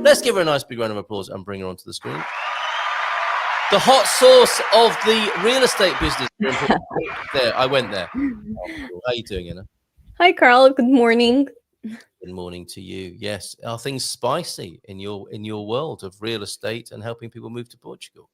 Let's give her a nice big round of applause and bring her onto the screen. The hot sauce of the real estate business. There, I went there. How are you doing, Anna? Hi, Carl. Good morning. Good morning to you. Yes, are things spicy in your world of real estate and helping people move to Portugal?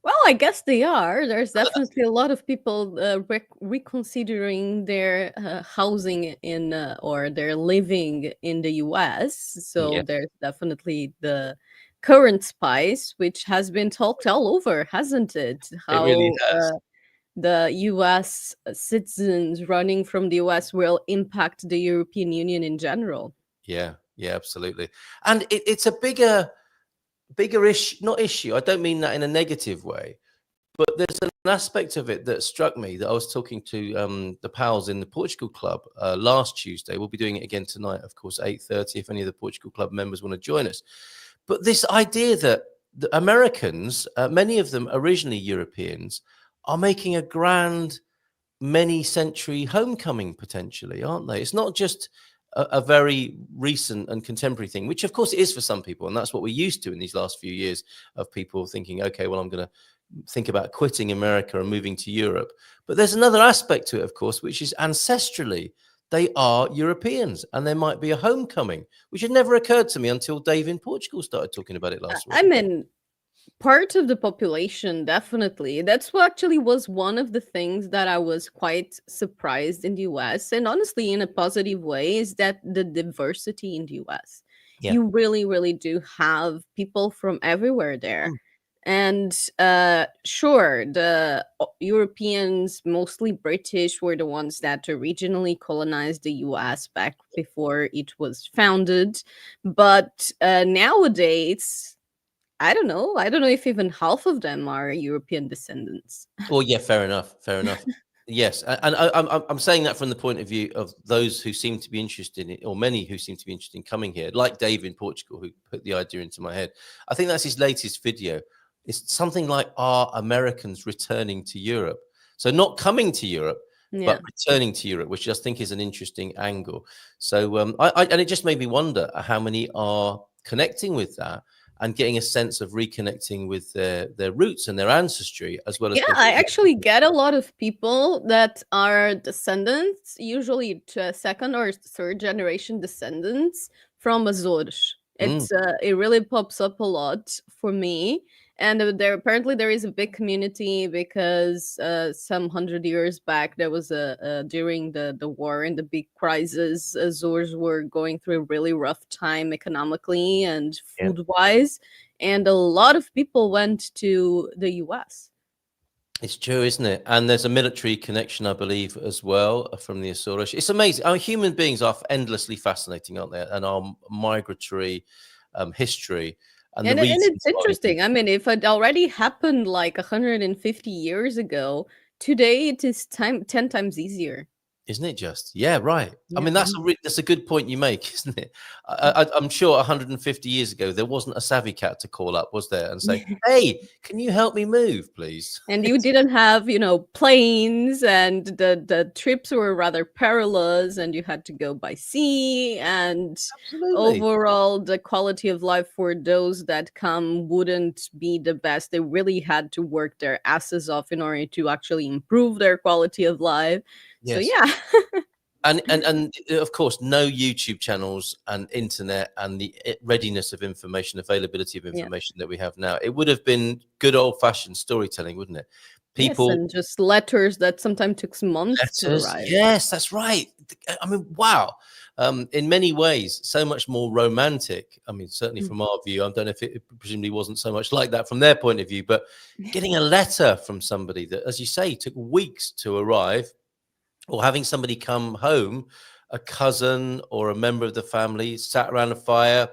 Well, I guess they are. There's definitely a lot of people reconsidering their housing in or their living in the US. So Yeah. there's definitely the current spice, which has been talked all over, hasn't it? It really How has. the US citizens running from the US will impact the European Union in general. Yeah, absolutely. And it's a bigger issue, not issue. I don't mean that in a negative way, but there's an aspect of it that struck me that I was talking to the pals in the Portugal Club last Tuesday. We'll be doing it again tonight, of course, 8:30, if any of the Portugal Club members want to join us. But this idea that the Americans, many of them originally Europeans, are making a grand many-century homecoming potentially, aren't they? It's not just a very recent and contemporary thing, which of course it is for some people, and that's what we're used to in these last few years of people thinking, okay, well, I'm going to think about quitting America and moving to Europe. But there's another aspect to it, of course, which is ancestrally they are Europeans, and there might be a homecoming, which had never occurred to me until Dave in Portugal started talking about it last week. I mean, part of the population, definitely. That's what actually was one of the things that I was quite surprised in the US, and honestly, in a positive way, is that the diversity in the US. Yeah. You really, really do have people from everywhere there. Mm. And sure, the Europeans, mostly British, were the ones that originally colonized the US back before it was founded. But nowadays, I don't know. I don't know if even half of them are European descendants. Well, yeah, fair enough. Yes, and I'm saying that from the point of view of those who seem to be interested in, or many who seem to be interested in coming here, like Dave in Portugal, who put the idea into my head. I think that's his latest video. It's something like, are Americans returning to Europe? So not coming to Europe, but returning to Europe, which I just think is an interesting angle. So and it just made me wonder how many are connecting with that and getting a sense of reconnecting with their roots and their ancestry, as well as. Yeah, I actually get a lot of people that are descendants, usually to second or third generation descendants from Azores. It's it really pops up a lot for me. And there apparently there is a big community because some 100 years back there was during the war and the big crisis, Azores were going through a really rough time economically and food wise, and a lot of people went to the US. It's true, isn't it? And there's a military connection, I believe, as well from the Azores. It's amazing. Human beings are endlessly fascinating, aren't they? And our migratory history. And it's interesting. I mean, if it already happened like 150 years ago, today it is 10 times easier. Isn't it just? Yeah, right. Yeah. I mean, that's a good point you make, isn't it? I'm sure 150 years ago, there wasn't a Savvy Cat to call up, was there? And say, hey, can you help me move, please? And you didn't have, planes, and the trips were rather perilous, and you had to go by sea. And overall, the quality of life for those that come wouldn't be the best. They really had to work their asses off in order to actually improve their quality of life. Yes. So yeah. and of course, no YouTube channels and internet and the readiness of information, availability of information that we have now. It would have been good old fashioned storytelling, wouldn't it? People, and just letters that sometimes took months to arrive. Yes, that's right. I mean, wow. In many ways, so much more romantic. I mean, certainly from our view, I don't know if it presumably wasn't so much like that from their point of view, but getting a letter from somebody that, as you say, took weeks to arrive, or having somebody come home, a cousin or a member of the family, sat around a fire,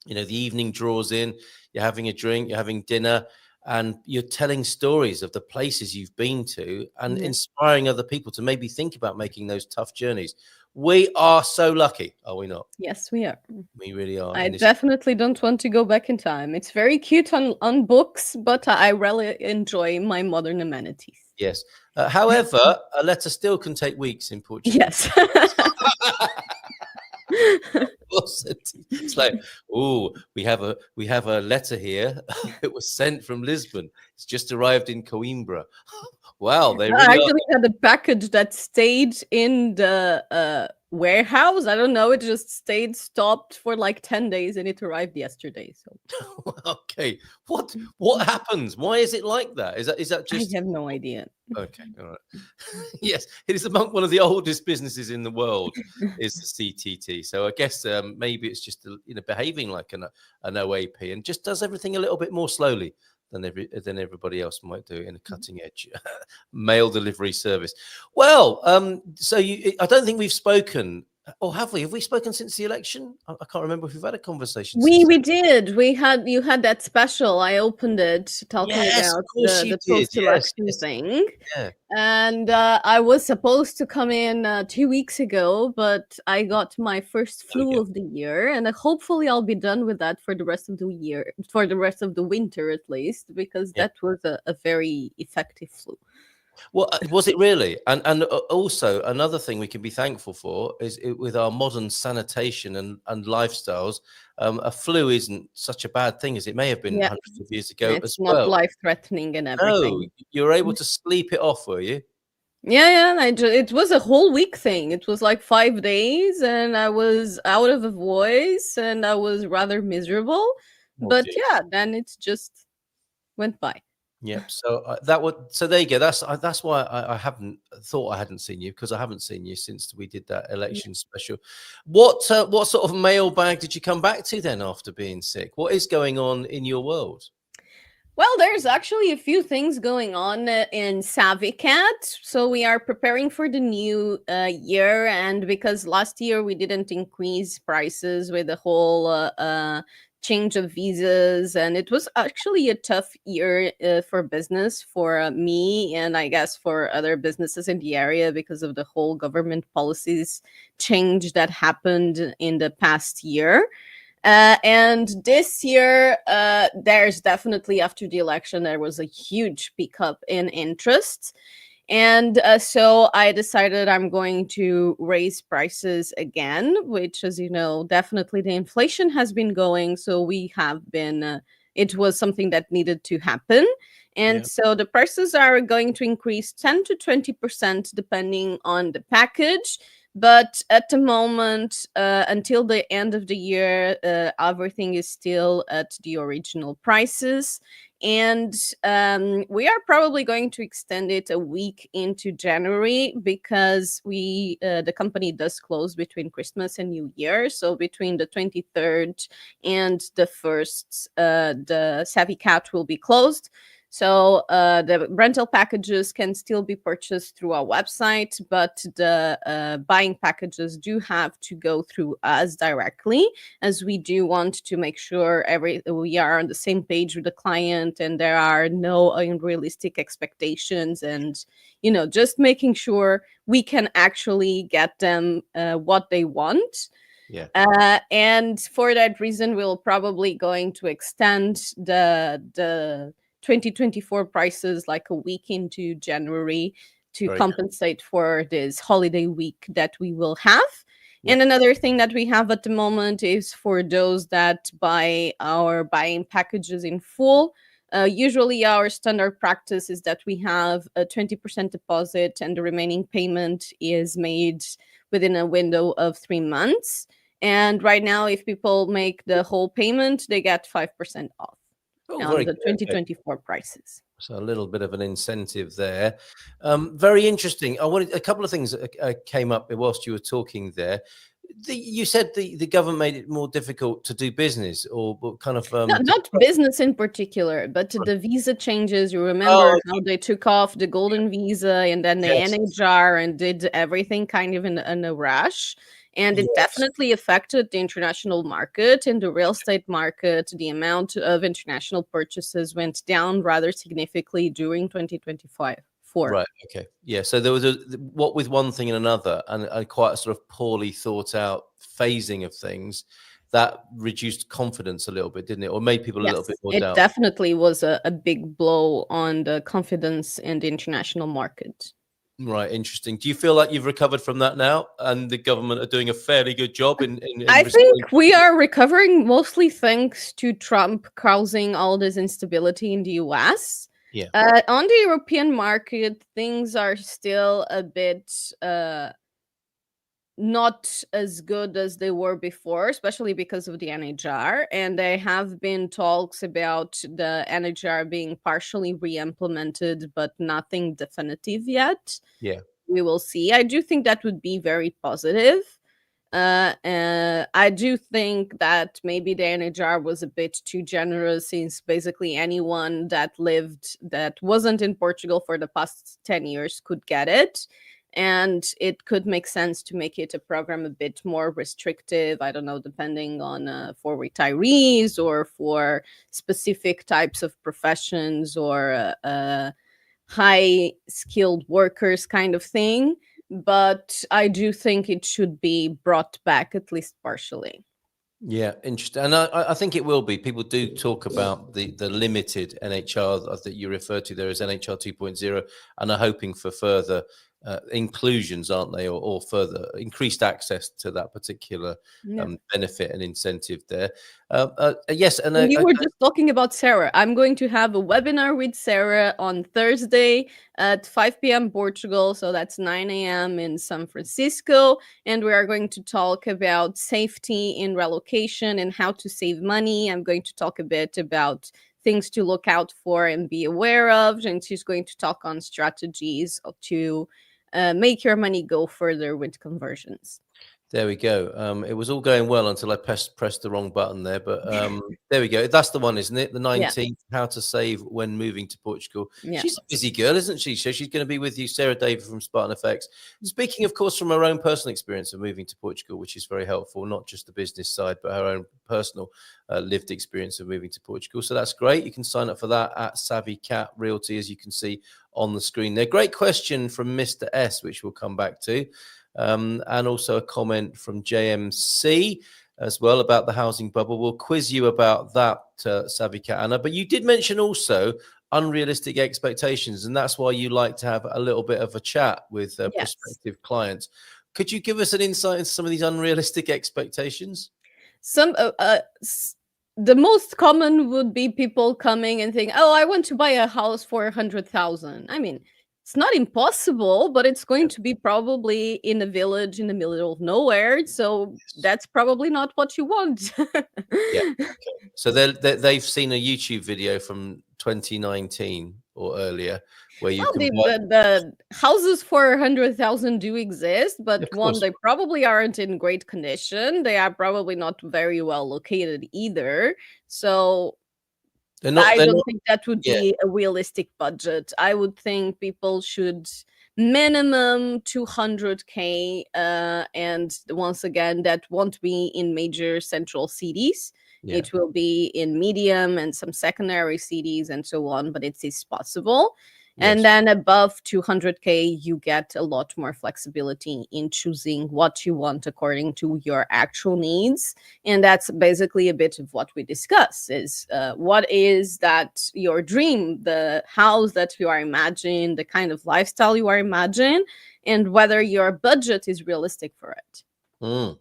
the evening draws in, you're having a drink, you're having dinner, and you're telling stories of the places you've been to and inspiring other people to maybe think about making those tough journeys. We are so lucky, are we not? Yes, we are. We really are. I definitely don't want to go back in time. It's very cute on books, but I really enjoy my modern amenities. Yes. However, a letter still can take weeks in Portugal. Yes. It's like, oh, we have a letter here. It was sent from Lisbon. It's just arrived in Coimbra. Wow, they I really are. actually had a package that stayed in the warehouse. I don't know. It just stayed stopped for like 10 days and it arrived yesterday. So Okay, what happens? Why is it like that? Is that I just have no idea. okay? All right. Yes, it is among one of the oldest businesses in the world. Is the CTT? So I guess maybe it's just behaving like an OAP and just does everything a little bit more slowly than everybody else might do in a cutting edge mail delivery service. Well, so I don't think we've spoken, or have we? Have we spoken since the election? I can't remember if we've had a conversation since. We did. You had that special. I opened it talking Yes, of about course you the did. Yes, post-election yes, thing. yeah. And I was supposed to come in 2 weeks ago, but I got my first There we flu go. of the year, and hopefully I'll be done with that for the rest of the year, for the rest of the winter at least, because Yeah. that was a very effective flu. Well, was it really? And also another thing we can be thankful for is with our modern sanitation and lifestyles, a flu isn't such a bad thing as it may have been Yeah, hundreds of years ago it's as not well. life-threatening and No, everything. you were able to sleep it off, were you? Yeah, it was a whole week thing. It was like 5 days, and I was out of a voice, and I was rather miserable. Oh But dear. yeah, then it just went by. Yep. So so there you go. That's why I haven't thought I hadn't seen you, because I haven't seen you since we did that election special. What sort of mailbag did you come back to then after being sick? What is going on in your world? Well, there's actually a few things going on in Savvy Cat. So we are preparing for the new year, and because last year we didn't increase prices with the whole change of visas, and it was actually a tough year for business for me, and I guess for other businesses in the area because of the whole government policies change that happened in the past year. And this year, there's definitely, after the election, there was a huge pickup in interest. And so I decided I'm going to raise prices again, which, as you know, definitely the inflation has been going. So we have been, it was something that needed to happen. And Yeah. so the prices are going to increase 10 to 20% depending on the package. But at the moment, until the end of the year, everything is still at the original prices. And we are probably going to extend it a week into January because the company does close between Christmas and New Year. So between the 23rd and the 1st, the Savvy Cat will be closed. So the rental packages can still be purchased through our website, but the buying packages do have to go through us directly, as we do want to make sure we are on the same page with the client and there are no unrealistic expectations, and just making sure we can actually get them what they want. Yeah. And for that reason, we'll probably going to extend the 2024 prices like a week into January to Very good. compensate for this holiday week that we will have. Yep. And another thing that we have at the moment is for those that buy our buying packages in full. Usually our standard practice is that we have a 20% deposit and the remaining payment is made within a window of 3 months. And right now, if people make the whole payment, they get 5% off Oh, on very the good. Okay. 2024 prices. So a little bit of an incentive there. Very interesting. I wanted a couple of things that came up whilst you were talking there. You said the government made it more difficult to do business, or kind of Not business in particular, but the visa changes. You remember Oh, how they took off the golden visa and then the yes, NHR and did everything kind of in a rush. And it yes. definitely affected the international market and the real estate market. The amount of international purchases went down rather significantly during 2025. Right. Okay. Yeah. So there was what with one thing and another, and quite a sort of poorly thought out phasing of things that reduced confidence a little bit, didn't it? Or made people a little bit Yes, more it doubt. definitely was a big blow on the confidence in the international market. Right, interesting. Do you feel like you've recovered from that now, and the government are doing a fairly good job in I responding? think we are recovering mostly thanks to Trump causing all this instability in the US. Yeah, On the European market, things are still a bit not as good as they were before, especially because of the NHR. And there have been talks about the NHR being partially re-implemented, but nothing definitive yet. yeah, We will see. I do think that would be very positive. I do think that maybe the NHR was a bit too generous, since basically anyone that wasn't in Portugal for the past 10 years could get it. And it could make sense to make it a program a bit more restrictive. I don't know, depending on for retirees or for specific types of professions or high skilled workers kind of thing. But I do think it should be brought back at least partially. yeah. Interesting, and I think it will be. People do talk about the limited NHR that you refer to there as NHR 2.0, and are hoping for further inclusions, aren't they, or further increased access to that particular Yeah. benefit and incentive there. Yes, and And you were just talking about Sarah. I'm going to have a webinar with Sarah on Thursday at 5 p.m. Portugal. So that's 9 a.m. in San Francisco. And we are going to talk about safety in relocation and how to save money. I'm going to talk a bit about things to look out for and be aware of. And she's going to talk on strategies to make your money go further with conversions. There we go. It was all going well until I pressed the wrong button there, but there we go. That's the one, isn't it? The 19th, how to save when moving to Portugal. Yeah. She's a busy girl, isn't she? So she's going to be with you, Sarah David from Spartan Effects. Speaking, of course, from her own personal experience of moving to Portugal, which is very helpful, not just the business side, but her own personal lived experience of moving to Portugal. So that's great. You can sign up for that at Savvy Cat Realty, as you can see on the screen there. Great question from Mr. S, which we'll come back to. And also a comment from JMC as well about the housing bubble. We'll quiz you about that, Savvy Cat Anna. But you did mention also unrealistic expectations, and that's why you like to have a little bit of a chat with prospective clients. Could you give us an insight into some of these unrealistic expectations? The most common would be people coming and saying, "Oh, I want to buy a house for 100,000." I mean, it's not impossible, but it's going to be probably in a village in the middle of nowhere. So that's probably not what you want. Yeah. Okay. So they've seen a YouTube video from 2019 or earlier where you can buy. The houses for 100,000 do exist, but Of they probably aren't in great condition. They are probably not very well located either. So I don't think that would be a realistic budget. I would think people should minimum 200K. And once again, that won't be in major central cities. Yeah. It will be in medium and some secondary cities and so on, but it is possible. And then above 200K, you get a lot more flexibility in choosing what you want according to your actual needs. And that's basically a bit of what we discuss is what is that your dream, the house that you are imagining, the kind of lifestyle you are imagining, and whether your budget is realistic for it.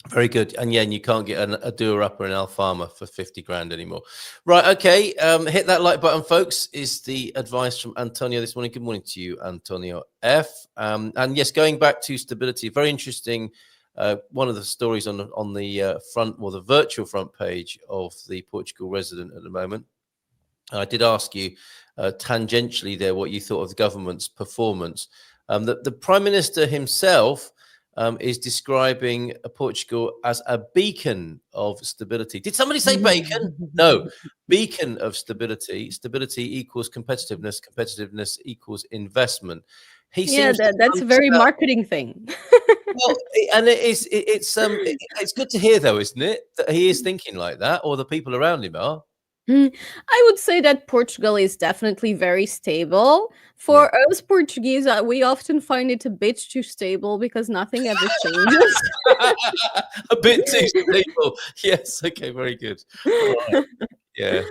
Very good. And you can't get a doer-upper in Alfama for 50 grand anymore. Right, okay. Hit that like button, folks, is the advice from Antonio this morning. Good morning to you, Antonio F. And yes, going back to stability, very interesting. One of the stories on the front, or the virtual front page of the Portugal Resident at the moment. I did ask you tangentially there what you thought of the government's performance. The Prime Minister himself is describing Portugal as a beacon of stability. Did somebody say bacon? No, beacon of stability. Stability equals competitiveness. Competitiveness equals investment. That's a very marketing thing. Well, and it's good to hear, though, isn't it, that he is thinking like that, or the people around him are. I would say that Portugal is definitely very stable. For us Portuguese, we often find it a bit too stable because nothing ever changes. A bit too stable. Yes. Okay. Very good. All right. Yeah.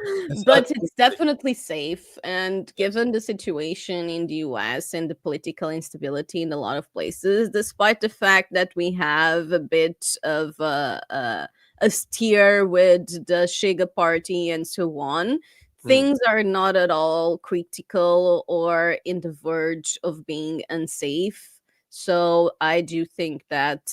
But it's definitely safe. And given the situation in the US and the political instability in a lot of places, despite the fact that we have a bit of a steer with the Shiga party and so on, Mm, things are not at all critical or in the verge of being unsafe. So I do think that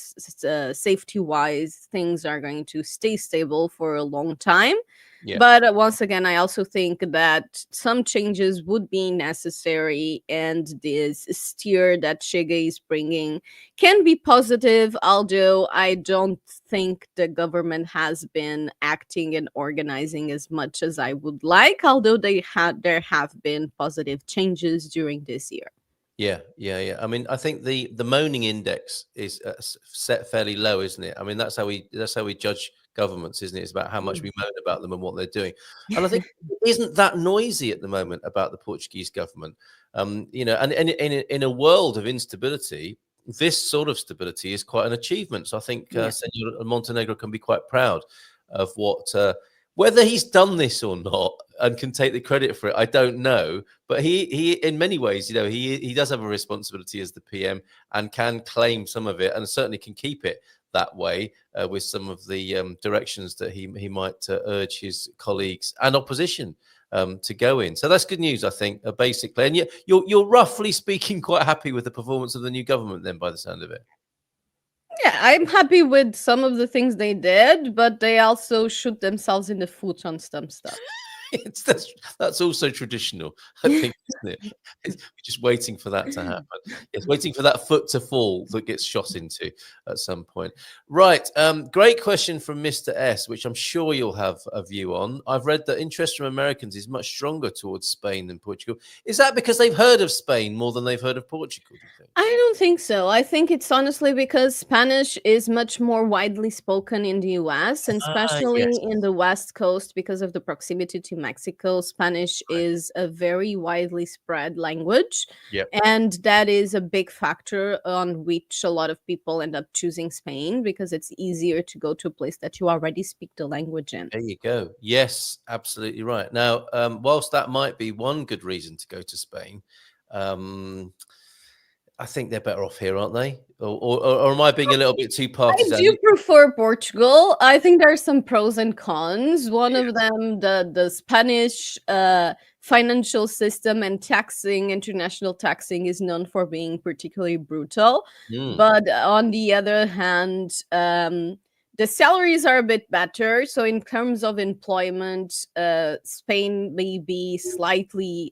safety wise, things are going to stay stable for a long time. yeah. But once again, I also think that some changes would be necessary, and this steer that Shige is bringing can be positive, although I don't think the government has been acting and organizing as much as I would like, although there have been positive changes during this year. Yeah, yeah, yeah. I mean, I think the moaning index is set fairly low, isn't it? I mean, that's how we judge governments, isn't it? It's about how much Mm. we moan about them and what they're doing. And I think it isn't that noisy at the moment about the Portuguese government. And in a world of instability, this sort of stability is quite an achievement. So I think Yeah. Senor Montenegro can be quite proud of what. Whether he's done this or not and can take the credit for it, I don't know. But he in many ways, he does have a responsibility as the PM and can claim some of it, and certainly can keep it that way with some of the directions that he might urge his colleagues and opposition to go in. So that's good news, I think, basically. And you're roughly speaking quite happy with the performance of the new government, then, by the sound of it. Yeah, I'm happy with some of the things they did, but they also shoot themselves in the foot on some stuff. That's also traditional, I think, isn't it? We're just waiting for that to happen. It's waiting for that foot to fall that gets shot into at some point. Right. Great question from Mr. S, which I'm sure you'll have a view on. I've read that interest from Americans is much stronger towards Spain than Portugal. Is that because they've heard of Spain more than they've heard of Portugal, do you think? I don't think so. I think it's honestly because Spanish is much more widely spoken in the US, and Ah, especially yes. in the West Coast because of the proximity to Mexico. Spanish Right. is a very widely spread language, Yep. and that is a big factor on which a lot of people end up choosing Spain because it's easier to go to a place that you already speak the language in. There you go. Yes, absolutely right. Now, whilst that might be one good reason to go to Spain, um, I think they're better off here, aren't they? Or am I being a little bit too I partisan? do prefer Portugal. I think there are some pros and cons. One of Yes. them, the Spanish financial system and taxing, international taxing, is known for being particularly brutal. Mm, But on the other hand, the salaries are a bit better. So in terms of employment, Spain may be slightly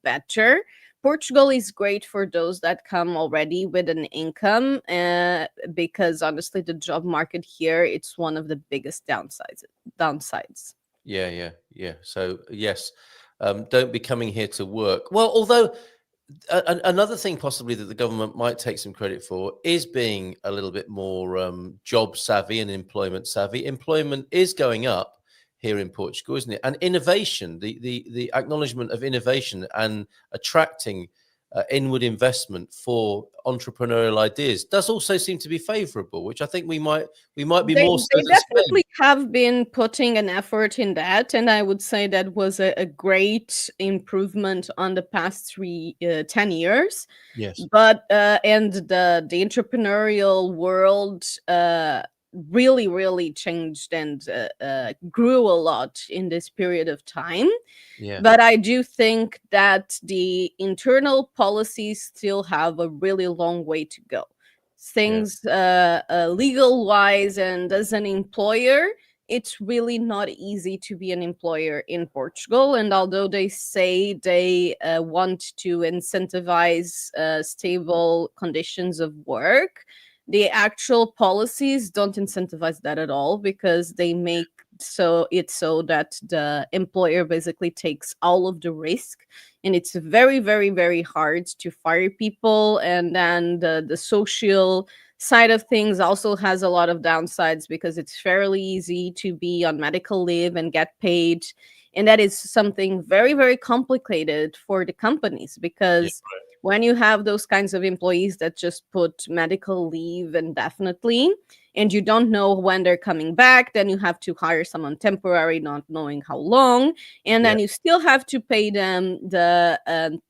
better. Portugal is great for those that come already with an income, because honestly, the job market here, it's one of the biggest Downsides. yeah, yeah, yeah. So yes, don't be coming here to work. Well, although another thing possibly that the government might take some credit for is being a little bit more job savvy and employment savvy. Employment is going up here in Portugal, isn't it? And innovation, the acknowledgement of innovation and attracting inward investment for entrepreneurial ideas does also seem to be favourable, which I think we might be They more so they than Spain. definitely have been putting an effort in that, and I would say that was a great improvement on the past 10 years. Yes. But and the entrepreneurial world really changed and grew a lot in this period of time. Yeah. But I do think that the internal policies still have a really long way to go. Yeah. Things legal wise, and as an employer, it's really not easy to be an employer in Portugal. And although they say they want to incentivize stable conditions of work, the actual policies don't incentivize that at all, because they make so that the employer basically takes all of the risk, and it's very hard to fire people. And then the social side of things also has a lot of downsides, because it's fairly easy to be on medical leave and get paid, and that is something very complicated for the companies, Yeah. because when you have those kinds of employees that just put medical leave indefinitely, and you don't know when they're coming back. Then you have to hire someone temporary, not knowing how long, and then you still have to pay them the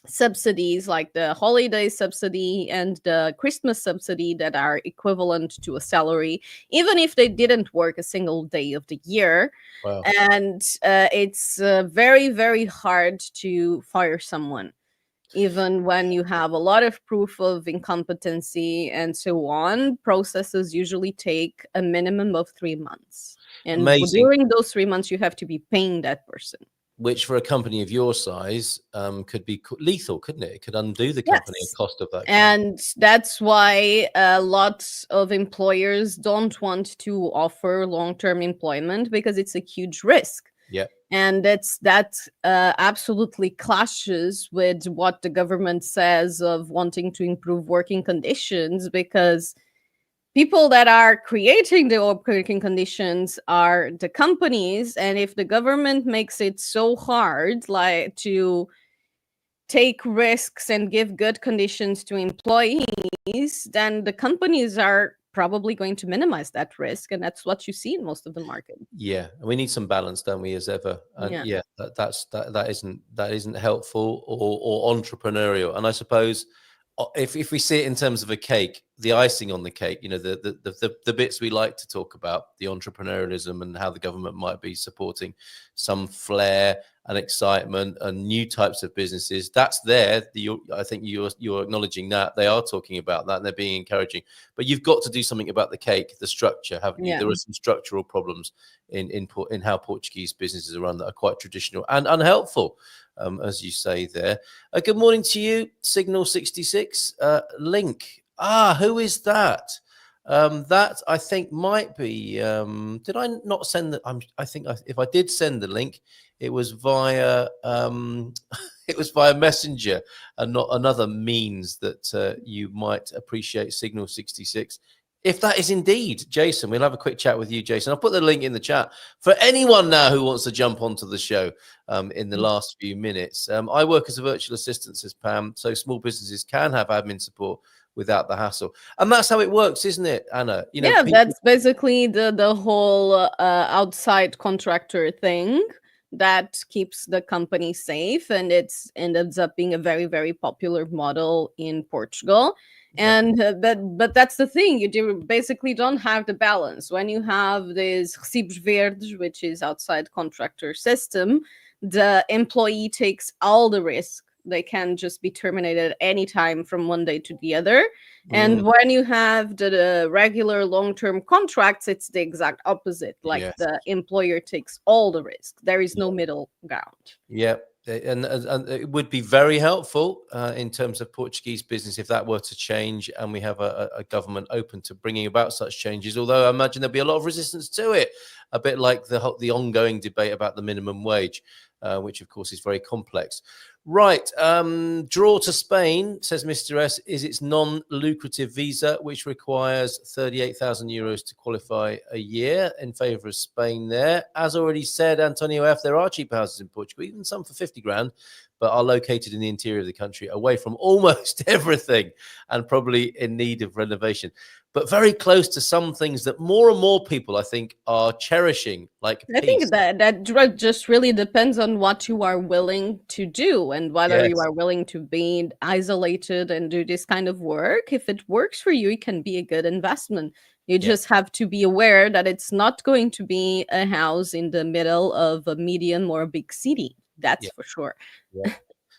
subsidies like the holiday subsidy and the Christmas subsidy that are equivalent to a salary, even if they didn't work a single day of the year. Wow. And it's very, very hard to fire someone, even when you have a lot of proof of incompetency and so on. Processes usually take a minimum of 3 months. And Amazing. during those 3 months, you have to be paying that person. Which for a company of your size could be lethal, couldn't it? It could undo the company and cost of that. And that's why lots of employers don't want to offer long-term employment, because it's a huge risk. Yeah. And that absolutely clashes with what the government says of wanting to improve working conditions, because people that are creating the working conditions are the companies. And if the government makes it so hard, like, to take risks and give good conditions to employees, then the companies are probably going to minimize that risk, and that's what you see in most of the market. Yeah, we need some balance, don't we, as ever? And that isn't helpful or entrepreneurial. And I suppose if we see it in terms of a cake, the icing on the cake, the bits we like to talk about, the entrepreneurialism and how the government might be supporting some flair and excitement and new types of businesses, that's there. I think you're acknowledging that they are talking about that and they're being encouraging. But you've got to do something about the cake, the structure, haven't you? There are some structural problems in how Portuguese businesses are run that are quite traditional and unhelpful, as you say there. Good morning to you, Signal 66. Link. Who is that? That I think might be. Did I not send the? I think if I did send the link, it was via it was via Messenger and not another means that you might appreciate. Signal 66. If that is indeed Jason, we'll have a quick chat with you, Jason. I'll put the link in the chat for anyone now who wants to jump onto the show in the last few minutes. I work as a virtual assistant, says Pam, so small businesses can have admin support without the hassle. And that's how it works, isn't it, Anna? That's basically the whole outside contractor thing that keeps the company safe, and it ends up being a very, very popular model in Portugal. And but that's the thing, you basically don't have the balance when you have this recibos verdes, which is outside contractor system. The employee takes all the risk. They can just be terminated anytime from one day to the other. And when you have the regular long-term contracts, it's the exact opposite. Like the employer takes all the risk. There is no middle ground. Yeah. And it would be very helpful in terms of Portuguese business if that were to change and we have a government open to bringing about such changes, although I imagine there'll be a lot of resistance to it, a bit like the ongoing debate about the minimum wage, which of course is very complex. Right. Draw to Spain, says Mr. S, is its non-lucrative visa, which requires 38,000 euros to qualify a year, in favour of Spain there. As already said, Antonio F, there are cheap houses in Portugal, even some for 50 grand, but are located in the interior of the country, away from almost everything and probably in need of renovation, but very close to some things that more and more people, I think, are cherishing, like I peace. think that just really depends on what you are willing to do and whether you are willing to be isolated and do this kind of work. If it works for you, it can be a good investment. You just have to be aware that it's not going to be a house in the middle of a medium or a big city. That's for sure.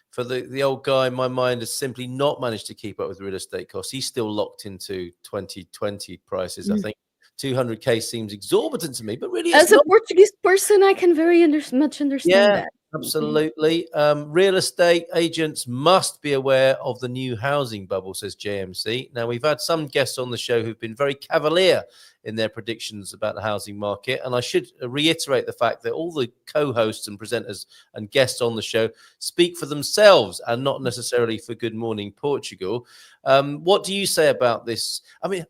For the old guy in my mind has simply not managed to keep up with real estate costs. He's still locked into 2020 prices. I think 200k seems exorbitant to me, but really, as a Portuguese person, I can very much understand that. Absolutely. Real estate agents must be aware of the new housing bubble, says JMC. Now, we've had some guests on the show who've been very cavalier in their predictions about the housing market. And I should reiterate the fact that all the co-hosts and presenters and guests on the show speak for themselves and not necessarily for Good Morning Portugal. What do you say about this? I mean,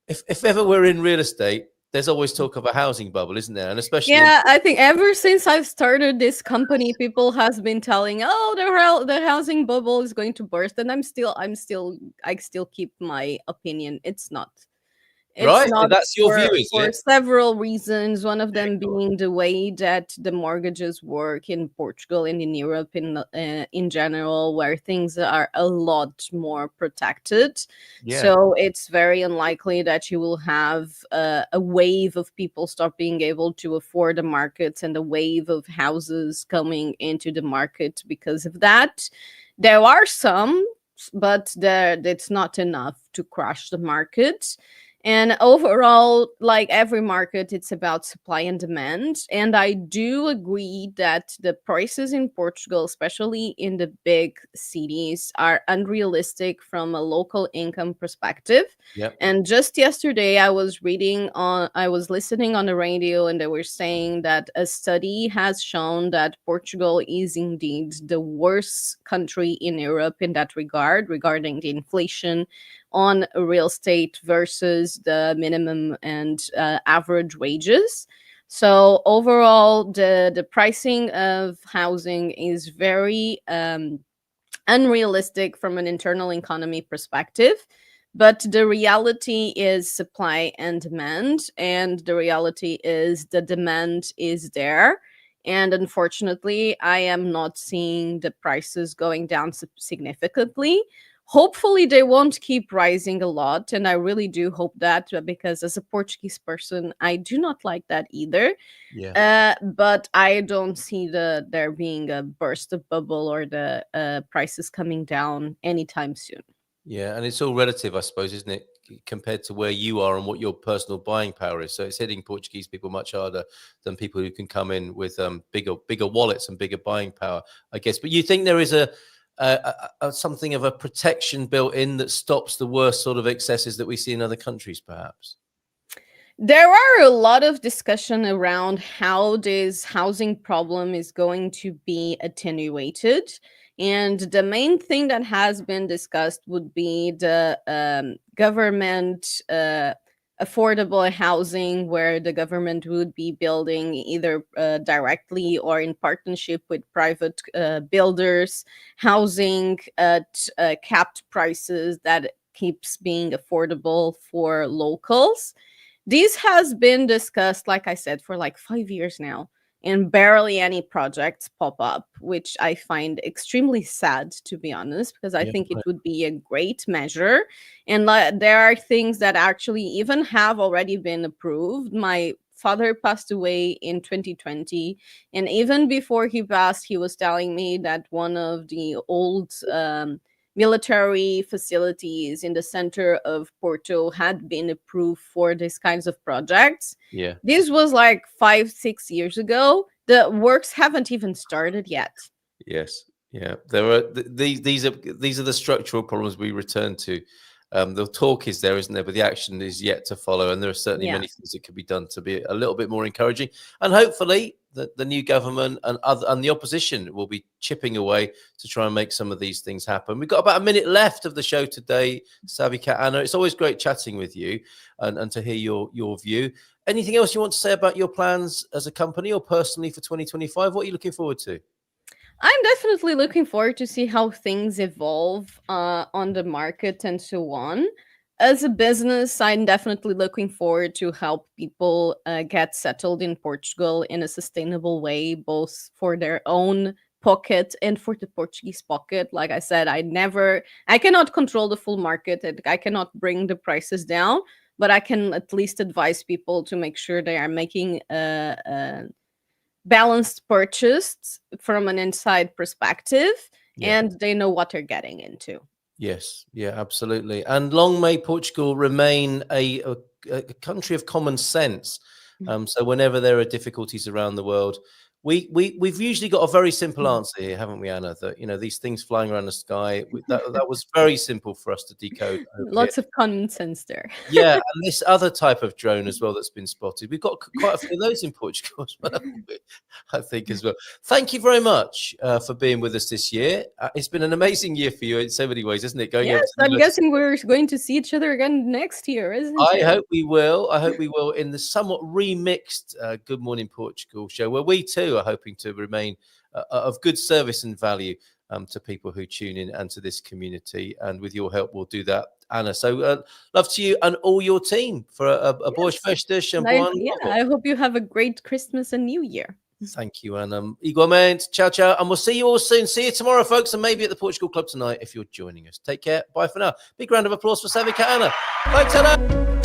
if ever we're in real estate, there's always talk of a housing bubble, isn't there? And especially, I think ever since I've started this company, people has been telling, "Oh, the housing bubble is going to burst," and I still keep my opinion. It's not. It's right? not That's your view, is for it? several reasons. One of Yeah, them go on. being the way that the mortgages work in Portugal and in Europe in general, where things are a lot more protected. Yeah, So it's very unlikely that you will have a wave of people stop being able to afford the markets and a wave of houses coming into the market because of that. There are some, but it's not enough to crash the market. And overall, like every market, it's about supply and demand. And I do agree that the prices in Portugal, especially in the big cities, are unrealistic from a local income perspective. yeah, And just yesterday, I was listening on the radio, and they were saying that a study has shown that Portugal is indeed the worst country in Europe in that regard, regarding the inflation on real estate versus the minimum and average wages. So overall, the pricing of housing is very unrealistic from an internal economy perspective. But the reality is supply and demand, and the reality is the demand is there. And unfortunately, I am not seeing the prices going down significantly. Hopefully, they won't keep rising a lot. And I really do hope that, because as a Portuguese person, I do not like that either. yeah. But I don't see there being a burst of bubble or the prices coming down anytime soon. Yeah, and it's all relative, I suppose, isn't it? Compared to where you are and what your personal buying power is. So it's hitting Portuguese people much harder than people who can come in with bigger wallets and bigger buying power, I guess. But you think there is something of a protection built in that stops the worst sort of excesses that we see in other countries, perhaps? There are a lot of discussion around how this housing problem is going to be attenuated. And the main thing that has been discussed would be the government affordable housing, where the government would be building either directly or in partnership with private builders, housing at capped prices that keeps being affordable for locals. This has been discussed, like I said, for like 5 years now, and barely any projects pop up, which I find extremely sad, to be honest, because I Yeah, think it right. would be a great measure. And there are things that actually even have already been approved. My father passed away in 2020, and even before he passed, he was telling me that one of the old military facilities in the center of Porto had been approved for these kinds of projects. Yeah. This was like 5, 6 years ago. The works haven't even started yet. Yes. Yeah. There are these are the structural problems we return to. The talk is there, isn't there? But the action is yet to follow, and there are certainly many Yes. things that could be done to be a little bit more encouraging. And hopefully, the new government and the opposition will be chipping away to try and make some of these things happen. We've got about a minute left of the show today, Savvy Cat Anna. It's always great chatting with you and to hear your view. Anything else you want to say about your plans as a company or personally for 2025? What are you looking forward to? I'm definitely looking forward to see how things evolve on the market and so on. As a business, I'm definitely looking forward to help people get settled in Portugal in a sustainable way, both for their own pocket and for the Portuguese pocket. Like I said, I cannot control the full market, and I cannot bring the prices down, but I can at least advise people to make sure they are making a balanced purchase from an inside perspective, Yeah. and they know what they're getting into. Yes, yeah, absolutely. And long may Portugal remain a country of common sense. So whenever there are difficulties around the world, we've usually got a very simple answer here, haven't we, Anna? That these things flying around the sky. That was very simple for us to decode over here. Lots of common sense there. Yeah, and this other type of drone as well that's been spotted. We've got quite a few of those in Portugal as well, haven't we? I think as well. Thank you very much for being with us this year. It's been an amazing year for you in so many ways, isn't it? Going over Yes, to the I'm US. guessing we're going to see each other again next year, isn't I it? hope we will. I hope we will in the somewhat remixed Good Morning Portugal show, where we too are hoping to remain of good service and value to people who tune in and to this community. And with your help, we'll do that, Anna. So love to you and all your team for a boas festas and bom ano Yeah, novo. I hope you have a great Christmas and New Year. Thank you, and igualmente. Ciao, ciao. And we'll see you all soon. See you tomorrow, folks, and maybe at the Portugal Club tonight if you're joining us. Take care. Bye for now. Big round of applause for Savvy Cat Anna. Thanks, Anna.